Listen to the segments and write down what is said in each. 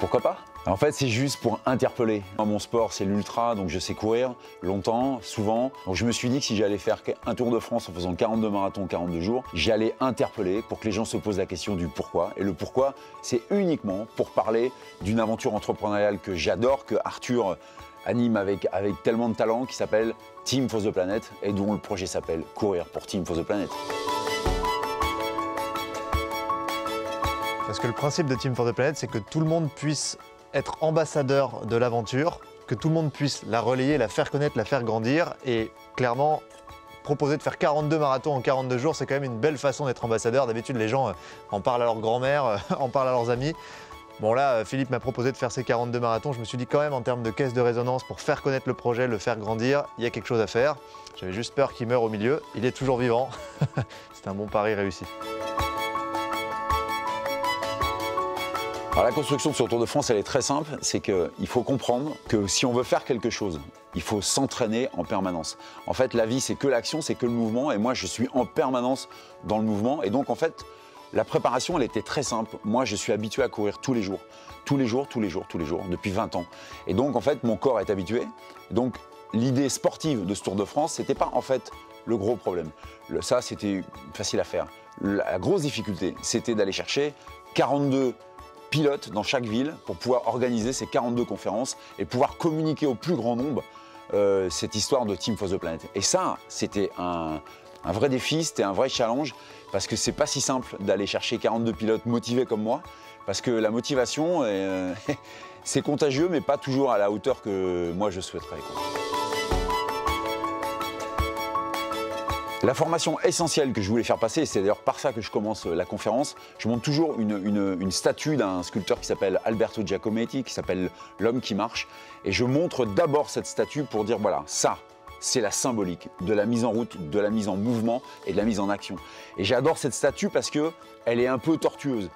Pourquoi pas? En fait, c'est juste pour interpeller. Mon sport, c'est l'ultra, donc je sais courir longtemps, souvent. Donc je me suis dit que si j'allais faire un Tour de France en faisant 42 marathons, 42 jours, j'allais interpeller pour que les gens se posent la question du pourquoi. Et le pourquoi, c'est uniquement pour parler d'une aventure entrepreneuriale que j'adore, que Arthur anime avec tellement de talent, qui s'appelle Team for the Planet et dont le projet s'appelle Courir pour Team for the Planet. Parce que le principe de Team for the Planet, c'est que tout le monde puisse être ambassadeur de l'aventure, que tout le monde puisse la relayer, la faire connaître, la faire grandir. Et clairement, proposer de faire 42 marathons en 42 jours, c'est quand même une belle façon d'être ambassadeur. D'habitude, les gens en parlent à leur grand-mère, en parlent à leurs amis. Bon là, Philippe m'a proposé de faire ces 42 marathons. Je me suis dit quand même, en termes de caisse de résonance, pour faire connaître le projet, le faire grandir, il y a quelque chose à faire. J'avais juste peur qu'il meure au milieu. Il est toujours vivant. C'est un bon pari réussi. Alors la construction de ce Tour de France, elle est très simple, c'est qu'il faut comprendre que si on veut faire quelque chose, il faut s'entraîner en permanence. En fait, la vie, c'est que l'action, c'est que le mouvement, et moi, je suis en permanence dans le mouvement. Et donc, en fait, la préparation, elle était très simple. Moi, je suis habitué à courir tous les jours, depuis 20 ans. Et donc, en fait, mon corps est habitué. Donc, l'idée sportive de ce Tour de France, c'était pas, en fait, le gros problème. Ça, c'était facile à faire. La grosse difficulté, c'était d'aller chercher 42 pilotes dans chaque ville pour pouvoir organiser ces 42 conférences et pouvoir communiquer au plus grand nombre cette histoire de Team for the Planet. Et ça, c'était un vrai défi, c'était un vrai challenge parce que c'est pas si simple d'aller chercher 42 pilotes motivés comme moi parce que la motivation, c'est contagieux mais pas toujours à la hauteur que moi je souhaiterais, quoi. La formation essentielle que je voulais faire passer, et c'est d'ailleurs par ça que je commence la conférence, je montre toujours une statue d'un sculpteur qui s'appelle Alberto Giacometti, qui s'appelle L'homme qui marche. Et je montre d'abord cette statue pour dire, voilà, ça, c'est la symbolique de la mise en route, de la mise en mouvement et de la mise en action. Et j'adore cette statue parce qu'elle est un peu tortueuse.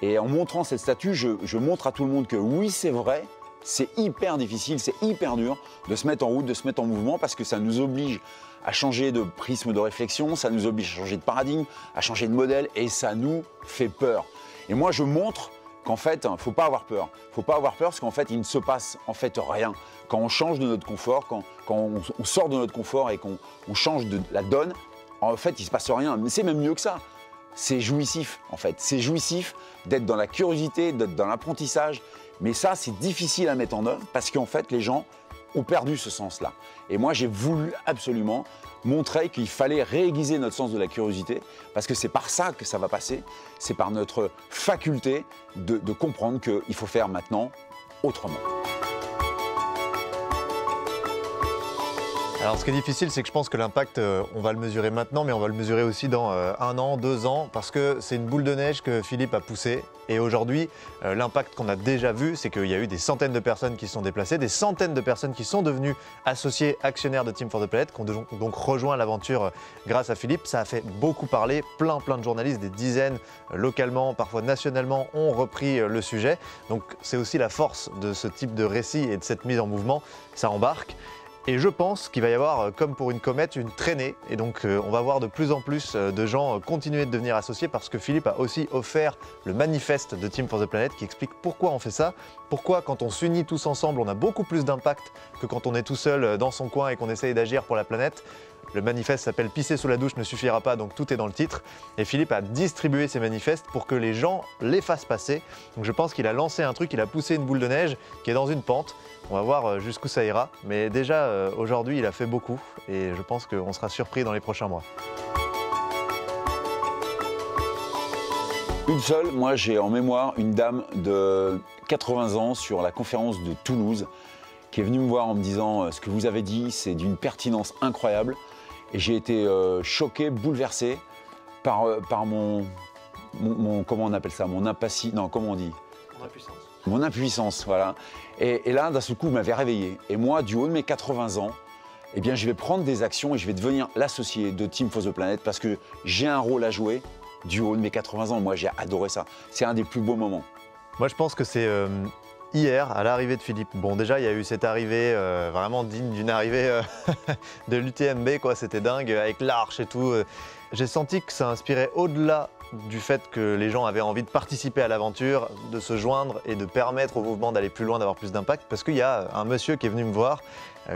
Et en montrant cette statue, je montre à tout le monde que oui, c'est vrai, c'est hyper difficile, c'est hyper dur de se mettre en route, de se mettre en mouvement parce que ça nous oblige à changer de prisme de réflexion, ça nous oblige à changer de paradigme, à changer de modèle et ça nous fait peur. Et moi, je montre qu'en fait, il ne faut pas avoir peur. Il ne faut pas avoir peur parce qu'en fait, il ne se passe en fait rien. Quand on change de notre confort, quand on sort de notre confort et qu'on change de la donne, en fait, il ne se passe rien. Mais c'est même mieux que ça. C'est jouissif, en fait. C'est jouissif d'être dans la curiosité, d'être dans l'apprentissage. Mais ça, c'est difficile à mettre en œuvre parce qu'en fait, les gens ont perdu ce sens-là. Et moi, j'ai voulu absolument montrer qu'il fallait réaiguiser notre sens de la curiosité parce que c'est par ça que ça va passer. C'est par notre faculté de comprendre qu'il faut faire maintenant autrement. Alors ce qui est difficile, c'est que je pense que l'impact, on va le mesurer maintenant, mais on va le mesurer aussi dans 1 an, 2 ans, parce que c'est une boule de neige que Philippe a poussée. Et aujourd'hui, l'impact qu'on a déjà vu, c'est qu'il y a eu des centaines de personnes qui se sont déplacées, des centaines de personnes qui sont devenues associés, actionnaires de Team for the Planet, qui ont donc rejoint l'aventure grâce à Philippe. Ça a fait beaucoup parler, plein de journalistes, des dizaines localement, parfois nationalement, ont repris le sujet. Donc c'est aussi la force de ce type de récit et de cette mise en mouvement, ça embarque. Et je pense qu'il va y avoir, comme pour une comète, une traînée. Et donc on va voir de plus en plus de gens continuer de devenir associés parce que Philippe a aussi offert le manifeste de Team for the Planet qui explique pourquoi on fait ça, pourquoi quand on s'unit tous ensemble, on a beaucoup plus d'impact que quand on est tout seul dans son coin et qu'on essaye d'agir pour la planète. Le manifeste s'appelle « Pisser sous la douche ne suffira pas », donc tout est dans le titre. Et Philippe a distribué ces manifestes pour que les gens les fassent passer. Donc je pense qu'il a lancé un truc, il a poussé une boule de neige qui est dans une pente. On va voir jusqu'où ça ira. Mais déjà, aujourd'hui, il a fait beaucoup. Et je pense qu'on sera surpris dans les prochains mois. Une seule, moi j'ai en mémoire une dame de 80 ans sur la conférence de Toulouse qui est venue me voir en me disant ce que vous avez dit, c'est d'une pertinence incroyable. Et j'ai été choqué, bouleversé par mon comment on appelle ça, mon impatience, non, comment on dit? Mon impuissance. Mon impuissance, voilà. Et là, d'un seul coup, il m'avait réveillé. Et moi, du haut de mes 80 ans, eh bien, je vais prendre des actions et je vais devenir l'associé de Team for the Planet parce que j'ai un rôle à jouer du haut de mes 80 ans. Moi, j'ai adoré ça. C'est un des plus beaux moments. Moi, je pense que c'est hier, à l'arrivée de Philippe. Bon, déjà, il y a eu cette arrivée vraiment digne d'une arrivée de l'UTMB, quoi. C'était dingue, avec l'arche et tout. J'ai senti que ça inspirait au-delà du fait que les gens avaient envie de participer à l'aventure, de se joindre et de permettre au mouvement d'aller plus loin, d'avoir plus d'impact. Parce qu'il y a un monsieur qui est venu me voir,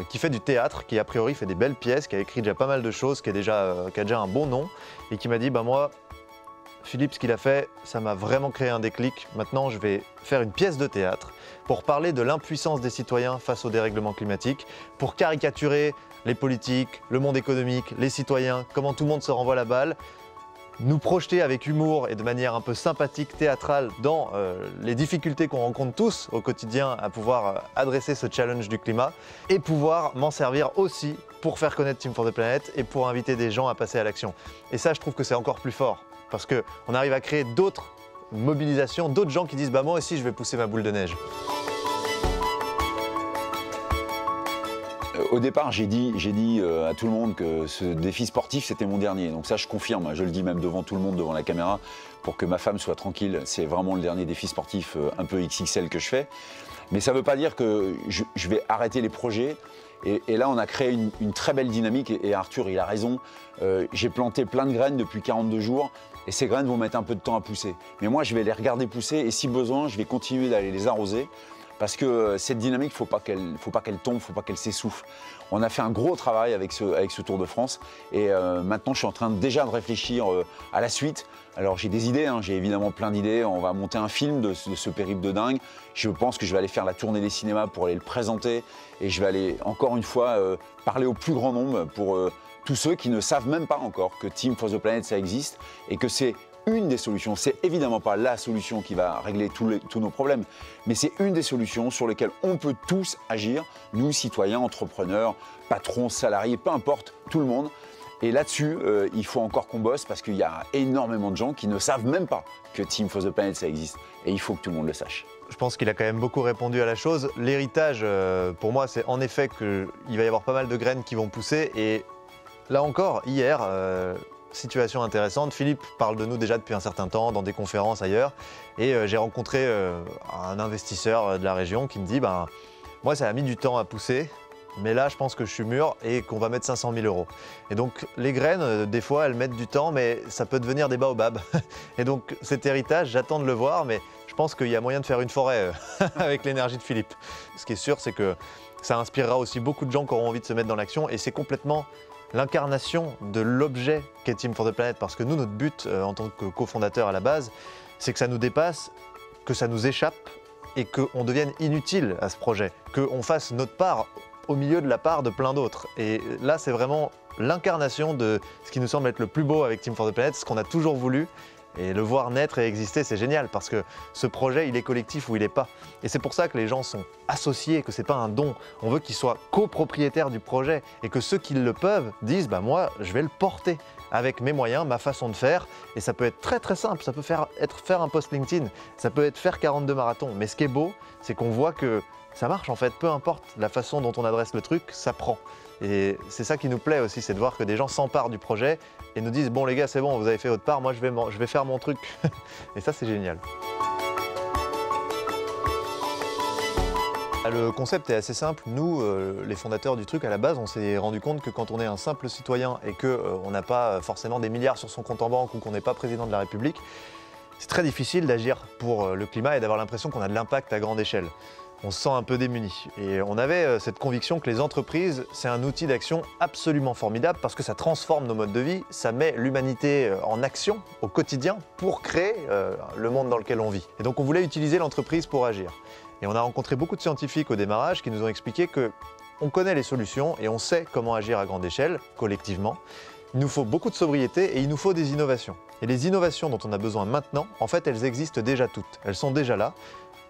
qui fait du théâtre, qui a priori fait des belles pièces, qui a écrit déjà pas mal de choses, qui a déjà un bon nom, et qui m'a dit bah moi, Philippe, ce qu'il a fait, ça m'a vraiment créé un déclic. Maintenant, je vais faire une pièce de théâtre pour parler de l'impuissance des citoyens face au dérèglement climatique, pour caricaturer les politiques, le monde économique, les citoyens, comment tout le monde se renvoie la balle, nous projeter avec humour et de manière un peu sympathique, théâtrale, dans les difficultés qu'on rencontre tous au quotidien à pouvoir adresser ce challenge du climat et pouvoir m'en servir aussi pour faire connaître Team for the Planet et pour inviter des gens à passer à l'action. Et ça, je trouve que c'est encore plus fort parce qu'on arrive à créer d'autres mobilisations, d'autres gens qui disent bah moi aussi je vais pousser ma boule de neige. Au départ, j'ai dit à tout le monde que ce défi sportif, c'était mon dernier. Donc ça, je confirme, je le dis même devant tout le monde, devant la caméra, pour que ma femme soit tranquille. C'est vraiment le dernier défi sportif un peu XXL que je fais. Mais ça ne veut pas dire que je vais arrêter les projets. Et là, on a créé une très belle dynamique. Et Arthur, il a raison. J'ai planté plein de graines depuis 42 jours. Et ces graines vont mettre un peu de temps à pousser. Mais moi, je vais les regarder pousser. Et si besoin, je vais continuer d'aller les arroser. Parce que cette dynamique, il ne faut pas qu'elle tombe, il ne faut pas qu'elle s'essouffle. On a fait un gros travail avec ce Tour de France et maintenant je suis en train déjà de réfléchir à la suite. Alors j'ai des idées, j'ai évidemment plein d'idées. On va monter un film de ce périple de dingue. Je pense que je vais aller faire la tournée des cinémas pour aller le présenter et je vais aller encore une fois parler au plus grand nombre pour tous ceux qui ne savent même pas encore que Team for the Planet ça existe et que c'est une des solutions. C'est évidemment pas la solution qui va régler tous nos problèmes, mais c'est une des solutions sur lesquelles on peut tous agir, nous citoyens, entrepreneurs, patrons, salariés, peu importe, tout le monde. Et là-dessus, il faut encore qu'on bosse parce qu'il y a énormément de gens qui ne savent même pas que Team for the Planet ça existe. Et il faut que tout le monde le sache. Je pense qu'il a quand même beaucoup répondu à la chose. L'héritage, pour moi, c'est en effet qu'il va y avoir pas mal de graines qui vont pousser. Et là encore, hier, situation intéressante. Philippe parle de nous déjà depuis un certain temps, dans des conférences ailleurs. Et j'ai rencontré un investisseur de la région qui me dit moi, ça a mis du temps à pousser. Mais là, je pense que je suis mûr et qu'on va mettre 500 000 €. Et donc, les graines, des fois, elles mettent du temps, mais ça peut devenir des baobabs. Et donc, cet héritage, j'attends de le voir, mais je pense qu'il y a moyen de faire une forêt avec l'énergie de Philippe. Ce qui est sûr, c'est que ça inspirera aussi beaucoup de gens qui auront envie de se mettre dans l'action. Et c'est complètement l'incarnation de l'objet qu'est Team for the Planet. Parce que nous, notre but, en tant que cofondateur à la base, c'est que ça nous dépasse, que ça nous échappe et qu'on devienne inutile à ce projet. Qu'on fasse notre part au milieu de la part de plein d'autres. Et là, c'est vraiment l'incarnation de ce qui nous semble être le plus beau avec Team for the Planet, ce qu'on a toujours voulu. Et le voir naître et exister, c'est génial parce que ce projet, il est collectif ou il n'est pas. Et c'est pour ça que les gens sont associés, que ce n'est pas un don. On veut qu'ils soient copropriétaires du projet et que ceux qui le peuvent disent moi, je vais le porter avec mes moyens, ma façon de faire. Et ça peut être très très simple. Ça peut faire un post LinkedIn, ça peut être faire 42 marathons. Mais ce qui est beau, c'est qu'on voit que ça marche en fait, peu importe la façon dont on adresse le truc, ça prend. Et c'est ça qui nous plaît aussi, c'est de voir que des gens s'emparent du projet et nous disent bon les gars c'est bon, vous avez fait votre part, moi je vais faire mon truc. Et ça c'est génial. Le concept est assez simple. Nous, les fondateurs du truc, à la base, on s'est rendu compte que quand on est un simple citoyen et qu'on n'a pas forcément des milliards sur son compte en banque ou qu'on n'est pas président de la République, c'est très difficile d'agir pour le climat et d'avoir l'impression qu'on a de l'impact à grande échelle. On se sent un peu démuni. Et on avait cette conviction que les entreprises, c'est un outil d'action absolument formidable parce que ça transforme nos modes de vie, ça met l'humanité en action au quotidien pour créer le monde dans lequel on vit. Et donc on voulait utiliser l'entreprise pour agir. Et on a rencontré beaucoup de scientifiques au démarrage qui nous ont expliqué qu'on connaît les solutions et on sait comment agir à grande échelle, collectivement. Il nous faut beaucoup de sobriété et il nous faut des innovations. Et les innovations dont on a besoin maintenant, en fait, elles existent déjà toutes. Elles sont déjà là.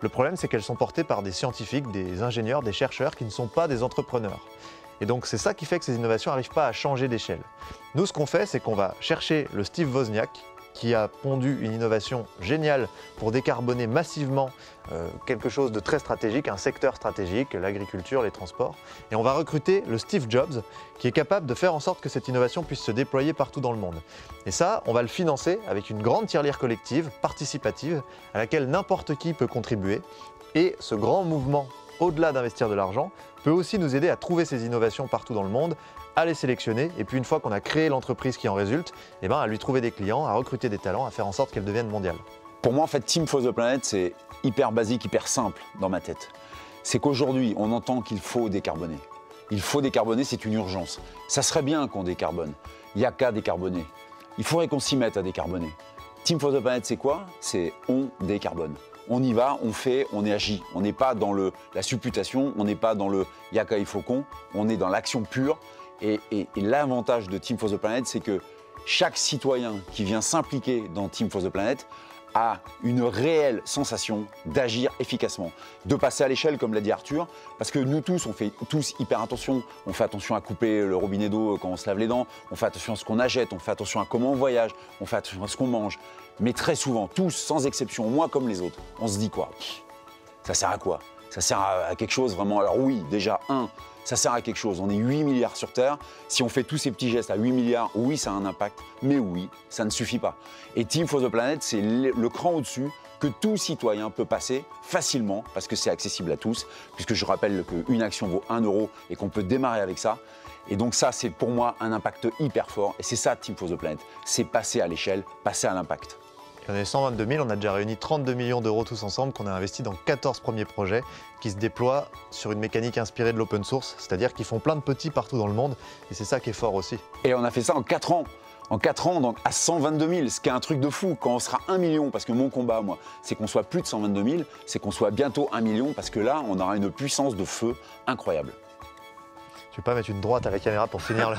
Le problème, c'est qu'elles sont portées par des scientifiques, des ingénieurs, des chercheurs qui ne sont pas des entrepreneurs. Et donc, c'est ça qui fait que ces innovations n'arrivent pas à changer d'échelle. Nous, ce qu'on fait, c'est qu'on va chercher le Steve Wozniak, qui a pondu une innovation géniale pour décarboner massivement quelque chose de très stratégique, un secteur stratégique, l'agriculture, les transports. Et on va recruter le Steve Jobs, qui est capable de faire en sorte que cette innovation puisse se déployer partout dans le monde. Et ça, on va le financer avec une grande tirelire collective, participative, à laquelle n'importe qui peut contribuer. Et ce grand mouvement au-delà d'investir de l'argent, peut aussi nous aider à trouver ces innovations partout dans le monde, à les sélectionner, et puis une fois qu'on a créé l'entreprise qui en résulte, eh ben, à lui trouver des clients, à recruter des talents, à faire en sorte qu'elle devienne mondiale. Pour moi, en fait, Team for the Planet, c'est hyper basique, hyper simple dans ma tête. C'est qu'aujourd'hui, on entend qu'il faut décarboner. Il faut décarboner, c'est une urgence. Ça serait bien qu'on décarbone. Il n'y a qu'à décarboner. Il faudrait qu'on s'y mette à décarboner. Team for the Planet, c'est quoi? C'est on décarbone. On y va, on fait, on agit. On n'est pas dans la supputation, on n'est pas dans le « il y a qu'à, il faut qu'on », on est dans l'action pure. Et l'avantage de Team for the Planet, c'est que chaque citoyen qui vient s'impliquer dans Team for the Planet a une réelle sensation d'agir efficacement, de passer à l'échelle, comme l'a dit Arthur, parce que nous tous, on fait tous hyper attention. On fait attention à couper le robinet d'eau quand on se lave les dents, on fait attention à ce qu'on achète, on fait attention à comment on voyage, on fait attention à ce qu'on mange. Mais très souvent, tous, sans exception, moi comme les autres, on se dit quoi? Ça sert à quoi? Ça sert à quelque chose vraiment? Alors oui, déjà, ça sert à quelque chose. On est 8 milliards sur Terre. Si on fait tous ces petits gestes à 8 milliards, oui, ça a un impact. Mais oui, ça ne suffit pas. Et Team for the Planet, c'est le cran au-dessus que tout citoyen peut passer facilement, parce que c'est accessible à tous, puisque je rappelle qu'une action vaut 1 € et qu'on peut démarrer avec ça. Et donc ça, c'est pour moi un impact hyper fort. Et c'est ça, Team for the Planet. C'est passer à l'échelle, passer à l'impact. On est 122 000, on a déjà réuni 32 millions d'euros tous ensemble, qu'on a investi dans 14 premiers projets qui se déploient sur une mécanique inspirée de l'open source, c'est-à-dire qu'ils font plein de petits partout dans le monde, et c'est ça qui est fort aussi. Et on a fait ça en 4 ans. En 4 ans, donc à 122 000, ce qui est un truc de fou. Quand on sera 1 million, parce que mon combat, moi, c'est qu'on soit plus de 122 000, c'est qu'on soit bientôt 1 million, parce que là, on aura une puissance de feu incroyable. Tu veux pas mettre une droite à la caméra pour finir le...